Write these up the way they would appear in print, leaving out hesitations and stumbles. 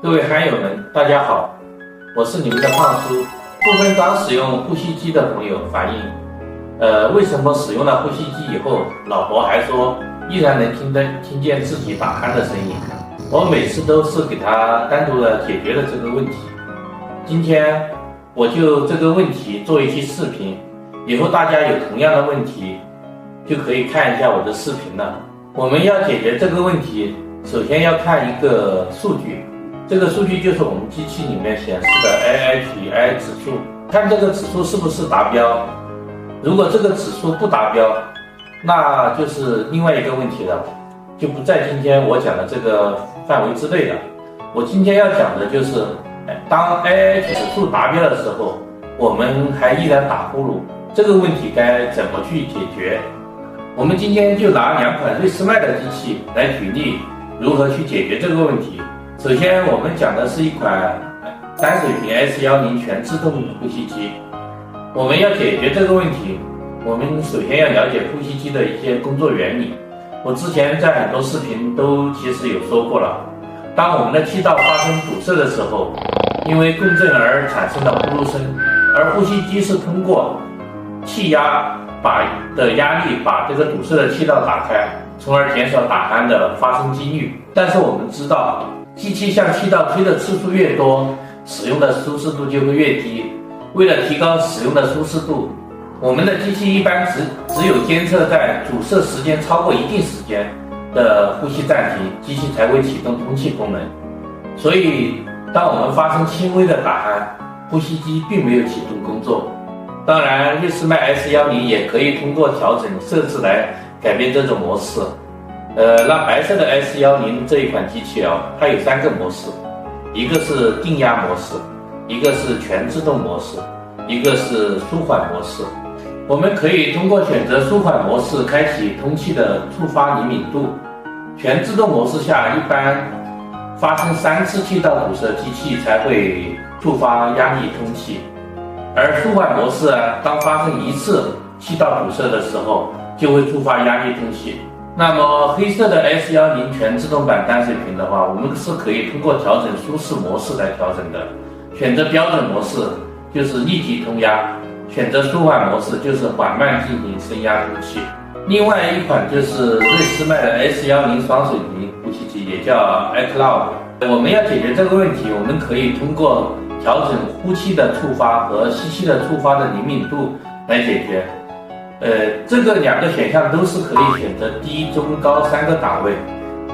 各位憨友们，大家好，我是你们的胖叔。部分刚使用呼吸机的朋友反映，为什么使用了呼吸机以后，老婆还说依然能听见自己打鼾的声音？我每次都是给他单独的解决了这个问题。今天我就这个问题做一期视频，以后大家有同样的问题，就可以看一下我的视频了。我们要解决这个问题，首先要看一个数据。这个数据就是我们机器里面显示的 AHI 指数，看这个指数是不是达标。如果这个指数不达标，那就是另外一个问题了，就不在今天我讲的这个范围之内了。我今天要讲的就是，当 AHI 指数达标的时候，我们还依然打呼噜，这个问题该怎么去解决？我们今天就拿两款瑞思迈的机器来举例，如何去解决这个问题。首先，我们讲的是一款单水平 S10全自动呼吸机。我们要解决这个问题，我们首先要了解呼吸机的一些工作原理。我之前在很多视频都其实有说过了。当我们的气道发生堵塞的时候，因为共振而产生的呼噜声，而呼吸机是通过气压的压力把这个堵塞的气道打开，从而减少打鼾的发生几率。但是我们知道，机器向气道推的次数越多，使用的舒适度就会越低。为了提高使用的舒适度，我们的机器一般只有监测在阻塞时间超过一定时间的呼吸暂停，机器才会启动通气功能。所以，当我们发生轻微的打鼾，呼吸机并没有启动工作。当然，瑞思迈 S10也可以通过调整设置来改变这种模式。那白色的 S10这一款机器它有3个模式，一个是定压模式，一个是全自动模式，一个是舒缓模式。我们可以通过选择舒缓模式开启通气的触发灵敏度。全自动模式下，一般发生3次气道堵塞，机器才会触发压力通气。而舒缓模式当发生1次气道堵塞的时候，就会触发压力通气。那么黑色的 S10全自动版单水平的话，我们是可以通过调整舒适模式来调整的。选择标准模式就是立即通压，选择舒缓模式就是缓慢进行升压通气。另外一款就是瑞思迈的 S10双水平呼吸机，也叫 iCloud。我们要解决这个问题，我们可以通过调整呼气的触发和吸气的触发的灵敏度来解决。这个2个选项都是可以选择低、中、高3个档位，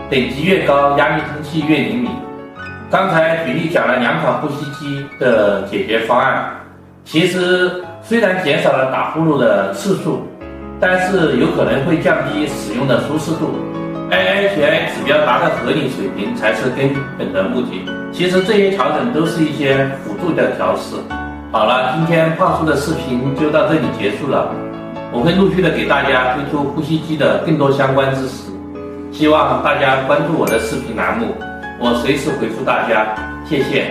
等级越高，压力通气越灵敏。刚才举例讲了2款呼吸机的解决方案，其实虽然减少了打呼噜的次数，但是有可能会降低使用的舒适度。AHI 指标达到合理水平才是根本的目的。其实这些调整都是一些辅助的调试。好了，今天胖叔的视频就到这里结束了。我会陆续的给大家推出呼吸机的更多相关知识，希望大家关注我的视频栏目，我随时回复大家，谢谢。